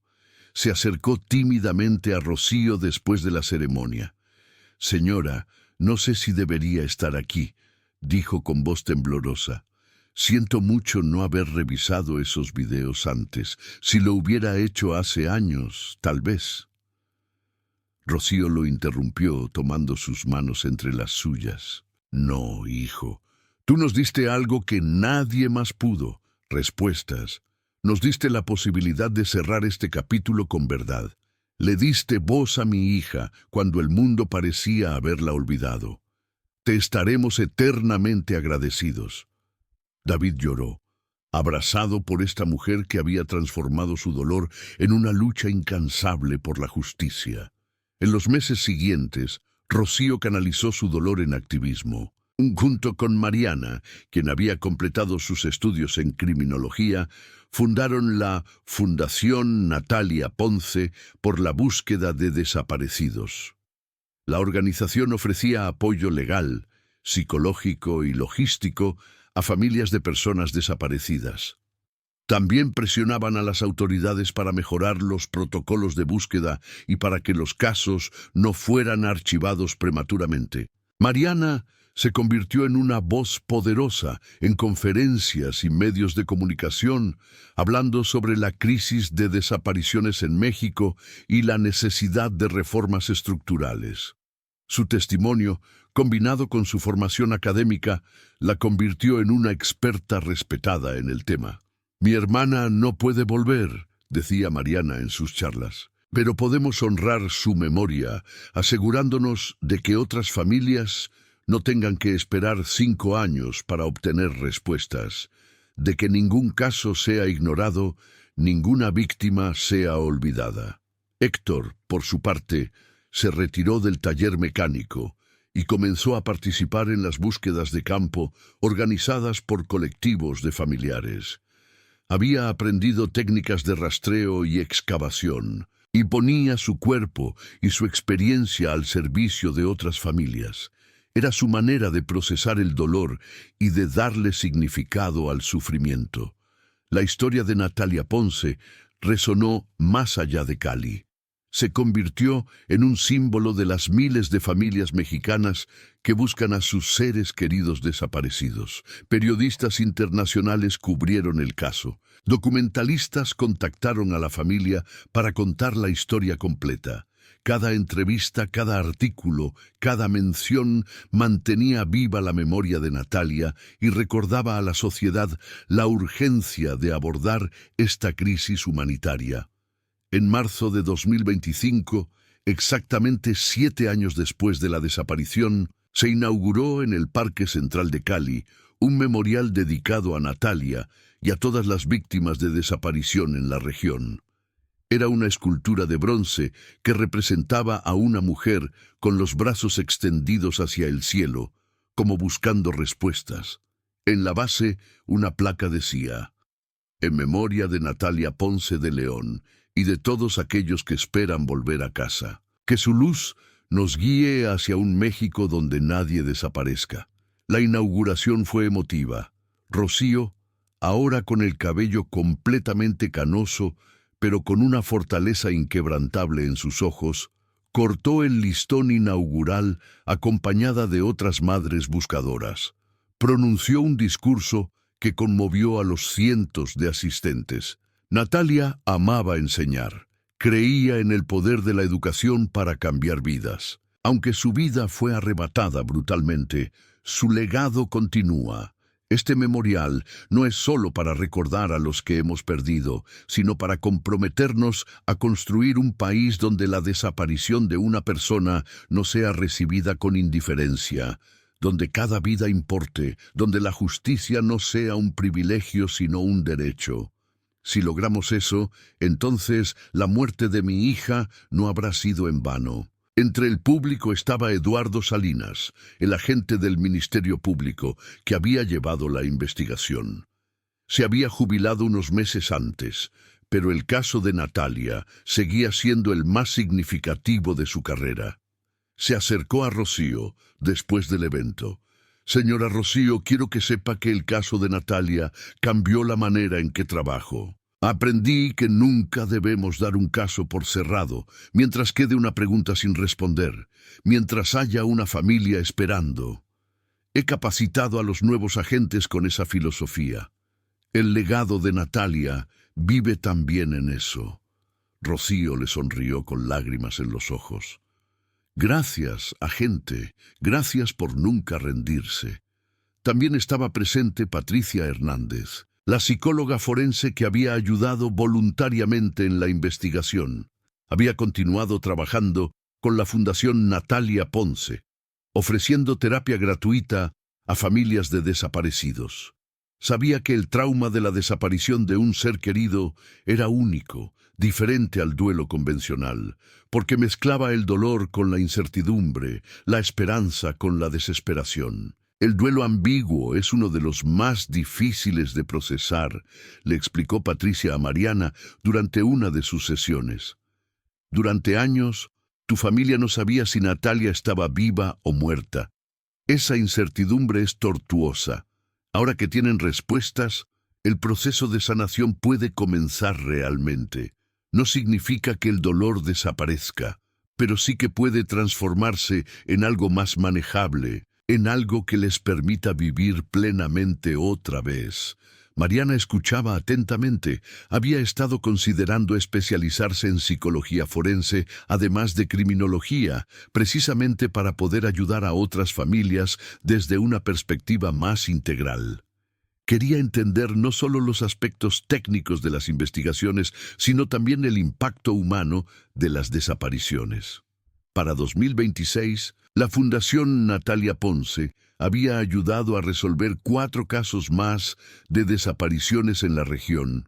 Se acercó tímidamente a Rocío después de la ceremonia. «Señora, no sé si debería estar aquí», dijo con voz temblorosa. Siento mucho no haber revisado esos videos antes. Si lo hubiera hecho hace años, tal vez. Rocío lo interrumpió, tomando sus manos entre las suyas. No, hijo. Tú nos diste algo que nadie más pudo. Respuestas. Nos diste la posibilidad de cerrar este capítulo con verdad. Le diste voz a mi hija cuando el mundo parecía haberla olvidado. Te estaremos eternamente agradecidos. David lloró, abrazado por esta mujer que había transformado su dolor en una lucha incansable por la justicia. En los meses siguientes, Rocío canalizó su dolor en activismo. Junto con Mariana, quien había completado sus estudios en criminología, fundaron la Fundación Natalia Ponce por la búsqueda de desaparecidos. La organización ofrecía apoyo legal, psicológico y logístico a familias de personas desaparecidas. También presionaban a las autoridades para mejorar los protocolos de búsqueda y para que los casos no fueran archivados prematuramente. Mariana se convirtió en una voz poderosa en conferencias y medios de comunicación, hablando sobre la crisis de desapariciones en México y la necesidad de reformas estructurales. Su testimonio, combinado con su formación académica, la convirtió en una experta respetada en el tema. Mi hermana no puede volver, decía Mariana en sus charlas, pero podemos honrar su memoria, asegurándonos de que otras familias no tengan que esperar 5 años para obtener respuestas, de que ningún caso sea ignorado, ninguna víctima sea olvidada. Héctor, por su parte, se retiró del taller mecánico y comenzó a participar en las búsquedas de campo organizadas por colectivos de familiares. Había aprendido técnicas de rastreo y excavación, y ponía su cuerpo y su experiencia al servicio de otras familias. Era su manera de procesar el dolor y de darle significado al sufrimiento. La historia de Natalia Ponce resonó más allá de Cali. Se convirtió en un símbolo de las miles de familias mexicanas que buscan a sus seres queridos desaparecidos. Periodistas internacionales cubrieron el caso. Documentalistas contactaron a la familia para contar la historia completa. Cada entrevista, cada artículo, cada mención mantenía viva la memoria de Natalia y recordaba a la sociedad la urgencia de abordar esta crisis humanitaria. En marzo de 2025, exactamente 7 años después de la desaparición, se inauguró en el Parque Central de Cali un memorial dedicado a Natalia y a todas las víctimas de desaparición en la región. Era una escultura de bronce que representaba a una mujer con los brazos extendidos hacia el cielo, como buscando respuestas. En la base, una placa decía: en memoria de Natalia Ponce de León y de todos aquellos que esperan volver a casa. Que su luz nos guíe hacia un México donde nadie desaparezca. La inauguración fue emotiva. Rocío, ahora con el cabello completamente canoso, pero con una fortaleza inquebrantable en sus ojos, cortó el listón inaugural acompañada de otras madres buscadoras. Pronunció un discurso que conmovió a los cientos de asistentes. Natalia amaba enseñar. Creía en el poder de la educación para cambiar vidas. Aunque su vida fue arrebatada brutalmente, su legado continúa. Este memorial no es solo para recordar a los que hemos perdido, sino para comprometernos a construir un país donde la desaparición de una persona no sea recibida con indiferencia, donde cada vida importe, donde la justicia no sea un privilegio sino un derecho. Si logramos eso, entonces la muerte de mi hija no habrá sido en vano. Entre el público estaba Eduardo Salinas, el agente del Ministerio Público, que había llevado la investigación. Se había jubilado unos meses antes, pero el caso de Natalia seguía siendo el más significativo de su carrera. Se acercó a Rocío después del evento. Señora Rocío, quiero que sepa que el caso de Natalia cambió la manera en que trabajo. Aprendí que nunca debemos dar un caso por cerrado mientras quede una pregunta sin responder, mientras haya una familia esperando. He capacitado a los nuevos agentes con esa filosofía. El legado de Natalia vive también en eso. Rocío le sonrió con lágrimas en los ojos. Gracias, agente, gracias por nunca rendirse. También estaba presente Patricia Hernández, la psicóloga forense que había ayudado voluntariamente en la investigación. Había continuado trabajando con la Fundación Natalia Ponce, ofreciendo terapia gratuita a familias de desaparecidos. Sabía que el trauma de la desaparición de un ser querido era único, diferente al duelo convencional, porque mezclaba el dolor con la incertidumbre, la esperanza con la desesperación. El duelo ambiguo es uno de los más difíciles de procesar, le explicó Patricia a Mariana durante una de sus sesiones. Durante años, tu familia no sabía si Natalia estaba viva o muerta. Esa incertidumbre es tortuosa. Ahora que tienen respuestas, el proceso de sanación puede comenzar realmente. No significa que el dolor desaparezca, pero sí que puede transformarse en algo más manejable, en algo que les permita vivir plenamente otra vez. Mariana escuchaba atentamente. Había estado considerando especializarse en psicología forense, además de criminología, precisamente para poder ayudar a otras familias desde una perspectiva más integral. Quería entender no solo los aspectos técnicos de las investigaciones, sino también el impacto humano de las desapariciones. Para 2026, la Fundación Natalia Ponce había ayudado a resolver 4 casos más de desapariciones en la región.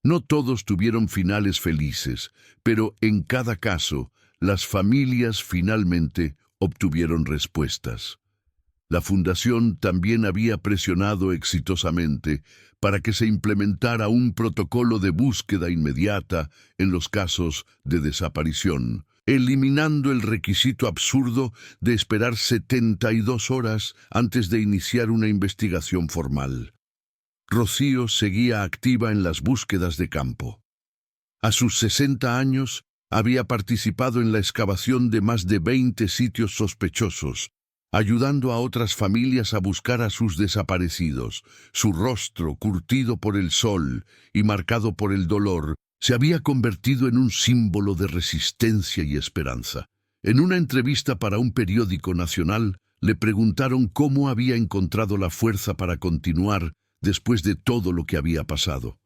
No todos tuvieron finales felices, pero en cada caso, las familias finalmente obtuvieron respuestas. La Fundación también había presionado exitosamente para que se implementara un protocolo de búsqueda inmediata en los casos de desaparición, eliminando el requisito absurdo de esperar 72 horas antes de iniciar una investigación formal. Rocío seguía activa en las búsquedas de campo. A sus 60 años, había participado en la excavación de más de 20 sitios sospechosos, ayudando a otras familias a buscar a sus desaparecidos. Su rostro, curtido por el sol y marcado por el dolor, se había convertido en un símbolo de resistencia y esperanza. En una entrevista para un periódico nacional, le preguntaron cómo había encontrado la fuerza para continuar después de todo lo que había pasado.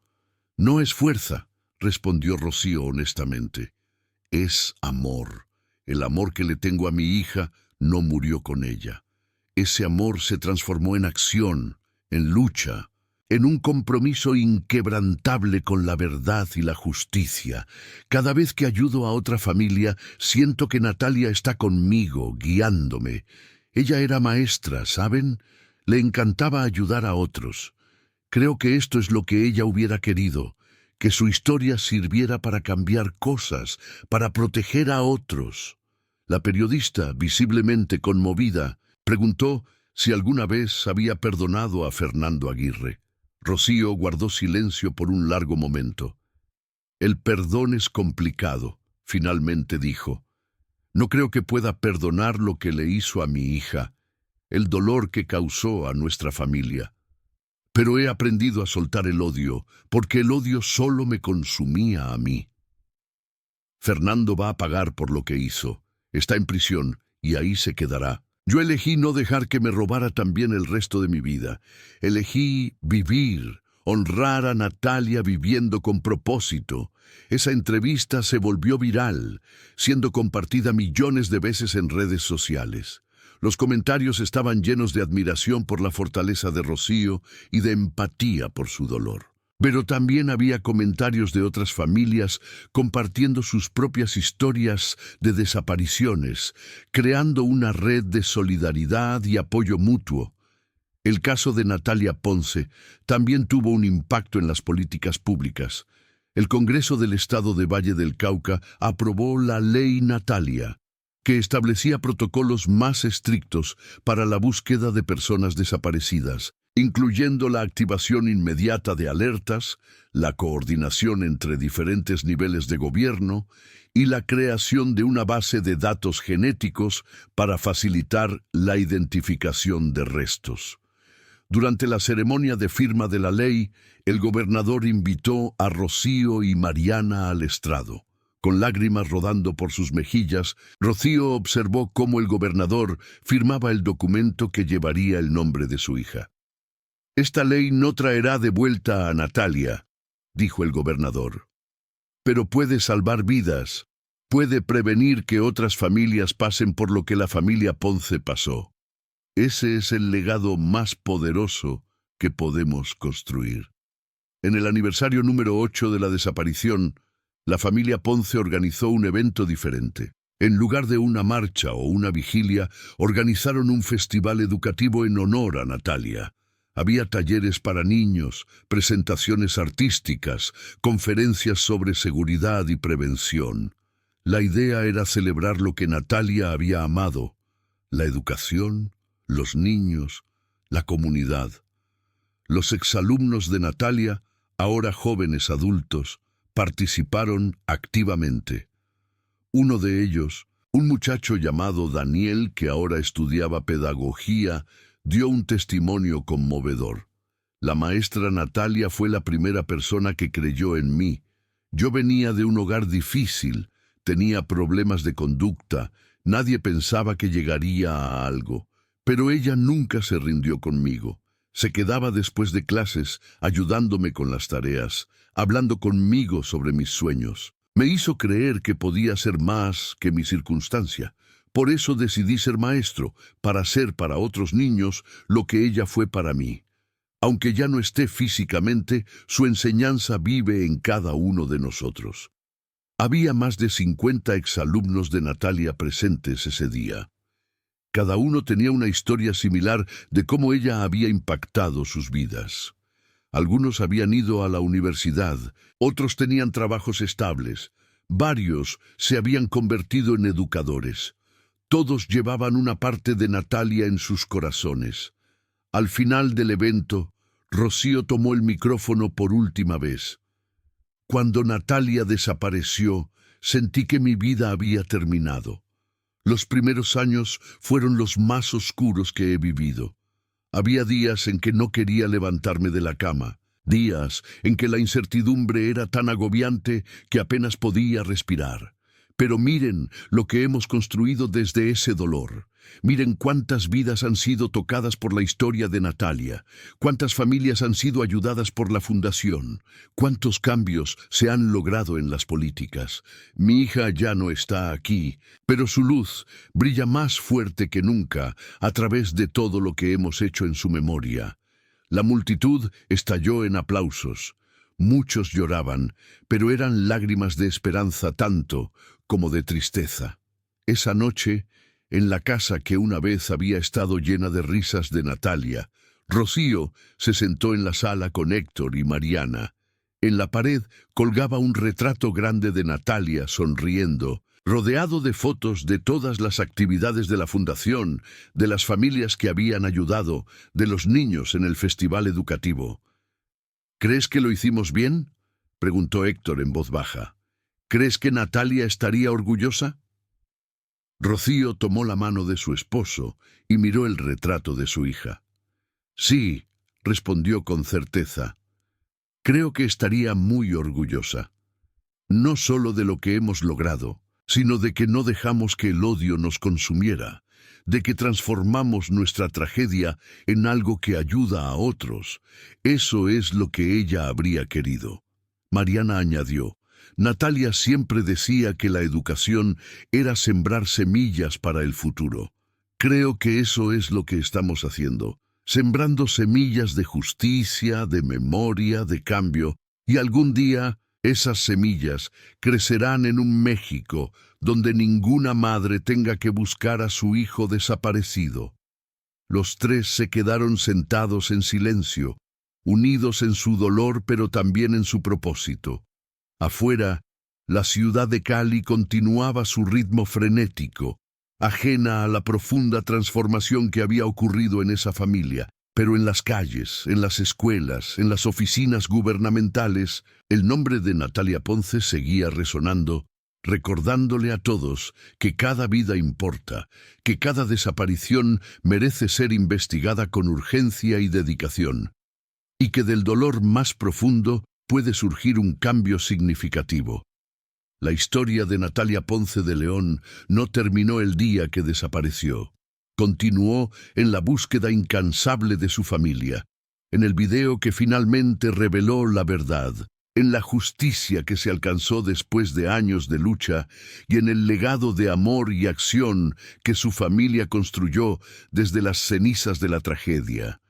No es fuerza, respondió Rocío honestamente. Es amor. El amor que le tengo a mi hija no murió con ella. Ese amor se transformó en acción, en lucha, en un compromiso inquebrantable con la verdad y la justicia. Cada vez que ayudo a otra familia, siento que Natalia está conmigo, guiándome. Ella era maestra, ¿saben? Le encantaba ayudar a otros. Creo que esto es lo que ella hubiera querido, que su historia sirviera para cambiar cosas, para proteger a otros. La periodista, visiblemente conmovida, preguntó si alguna vez había perdonado a Fernando Aguirre. Rocío guardó silencio por un largo momento. El perdón es complicado, finalmente dijo. No creo que pueda perdonar lo que le hizo a mi hija, el dolor que causó a nuestra familia. Pero he aprendido a soltar el odio, porque el odio solo me consumía a mí. Fernando va a pagar por lo que hizo. Está en prisión y ahí se quedará. Yo elegí no dejar que me robara también el resto de mi vida. Elegí vivir, honrar a Natalia viviendo con propósito. Esa entrevista se volvió viral, siendo compartida millones de veces en redes sociales. Los comentarios estaban llenos de admiración por la fortaleza de Rocío y de empatía por su dolor. Pero también había comentarios de otras familias compartiendo sus propias historias de desapariciones, creando una red de solidaridad y apoyo mutuo. El caso de Natalia Ponce también tuvo un impacto en las políticas públicas. El Congreso del Estado de Valle del Cauca aprobó la Ley Natalia, que establecía protocolos más estrictos para la búsqueda de personas desaparecidas. incluyendo la activación inmediata de alertas, la coordinación entre diferentes niveles de gobierno y la creación de una base de datos genéticos para facilitar la identificación de restos. Durante la ceremonia de firma de la ley, el gobernador invitó a Rocío y Mariana al estrado. Con lágrimas rodando por sus mejillas, Rocío observó cómo el gobernador firmaba el documento que llevaría el nombre de su hija. «Esta ley no traerá de vuelta a Natalia», dijo el gobernador, «pero puede salvar vidas, puede prevenir que otras familias pasen por lo que la familia Ponce pasó. Ese es el legado más poderoso que podemos construir». En el aniversario número 8 de la desaparición, la familia Ponce organizó un evento diferente. En lugar de una marcha o una vigilia, organizaron un festival educativo en honor a Natalia. Había talleres para niños, presentaciones artísticas, conferencias sobre seguridad y prevención. La idea era celebrar lo que Natalia había amado: la educación, los niños, la comunidad. Los exalumnos de Natalia, ahora jóvenes adultos, participaron activamente. Uno de ellos, un muchacho llamado Daniel, que ahora estudiaba pedagogía, dio un testimonio conmovedor. «La maestra Natalia fue la primera persona que creyó en mí. Yo venía de un hogar difícil, tenía problemas de conducta, nadie pensaba que llegaría a algo, pero ella nunca se rindió conmigo. Se quedaba después de clases, ayudándome con las tareas, hablando conmigo sobre mis sueños. Me hizo creer que podía ser más que mi circunstancia. Por eso decidí ser maestro, para ser para otros niños lo que ella fue para mí. Aunque ya no esté físicamente, su enseñanza vive en cada uno de nosotros». Había más de 50 exalumnos de Natalia presentes ese día. Cada uno tenía una historia similar de cómo ella había impactado sus vidas. Algunos habían ido a la universidad, otros tenían trabajos estables, varios se habían convertido en educadores. Todos llevaban una parte de Natalia en sus corazones. Al final del evento, Rocío tomó el micrófono por última vez. «Cuando Natalia desapareció, sentí que mi vida había terminado. Los primeros años fueron los más oscuros que he vivido. Había días en que no quería levantarme de la cama, días en que la incertidumbre era tan agobiante que apenas podía respirar. Pero miren lo que hemos construido desde ese dolor. Miren cuántas vidas han sido tocadas por la historia de Natalia, cuántas familias han sido ayudadas por la fundación, cuántos cambios se han logrado en las políticas. Mi hija ya no está aquí, pero su luz brilla más fuerte que nunca a través de todo lo que hemos hecho en su memoria». La multitud estalló en aplausos. Muchos lloraban, pero eran lágrimas de esperanza tanto como de tristeza. Esa noche, en la casa que una vez había estado llena de risas de Natalia, Rocío se sentó en la sala con Héctor y Mariana. En la pared colgaba un retrato grande de Natalia sonriendo, rodeado de fotos de todas las actividades de la fundación, de las familias que habían ayudado, de los niños en el festival educativo. «¿Crees que lo hicimos bien?», preguntó Héctor en voz baja. «¿Crees que Natalia estaría orgullosa?». Rocío tomó la mano de su esposo y miró el retrato de su hija. «Sí», respondió con certeza. «Creo que estaría muy orgullosa. No solo de lo que hemos logrado, sino de que no dejamos que el odio nos consumiera, de que transformamos nuestra tragedia en algo que ayuda a otros. Eso es lo que ella habría querido». Mariana añadió: «Natalia siempre decía que la educación era sembrar semillas para el futuro. Creo que eso es lo que estamos haciendo, sembrando semillas de justicia, de memoria, de cambio, y algún día esas semillas crecerán en un México donde ninguna madre tenga que buscar a su hijo desaparecido». Los tres se quedaron sentados en silencio, unidos en su dolor pero también en su propósito. Afuera, la ciudad de Cali continuaba su ritmo frenético, ajena a la profunda transformación que había ocurrido en esa familia. Pero en las calles, en las escuelas, en las oficinas gubernamentales, el nombre de Natalia Ponce seguía resonando, recordándole a todos que cada vida importa, que cada desaparición merece ser investigada con urgencia y dedicación, y que del dolor más profundo puede surgir un cambio significativo. La historia de Natalia Ponce de León no terminó el día que desapareció. Continuó en la búsqueda incansable de su familia, en el video que finalmente reveló la verdad, en la justicia que se alcanzó después de años de lucha y en el legado de amor y acción que su familia construyó desde las cenizas de la tragedia.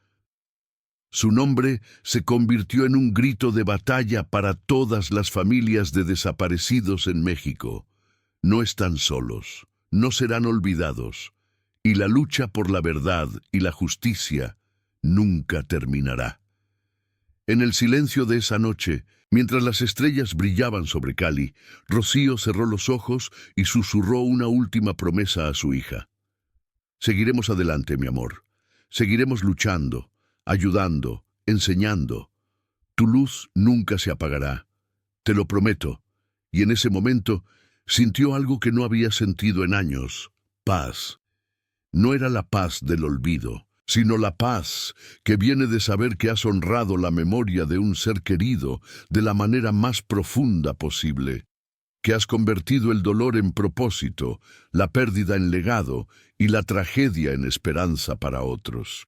Su nombre se convirtió en un grito de batalla para todas las familias de desaparecidos en México. No están solos, no serán olvidados, y la lucha por la verdad y la justicia nunca terminará. En el silencio de esa noche, mientras las estrellas brillaban sobre Cali, Rocío cerró los ojos y susurró una última promesa a su hija. Seguiremos adelante, mi amor. Seguiremos luchando, ayudando, enseñando. Tu luz nunca se apagará. Te lo prometo. Y en ese momento sintió algo que no había sentido en años: paz. No era la paz del olvido, sino la paz que viene de saber que has honrado la memoria de un ser querido de la manera más profunda posible, que has convertido el dolor en propósito, la pérdida en legado y la tragedia en esperanza para otros.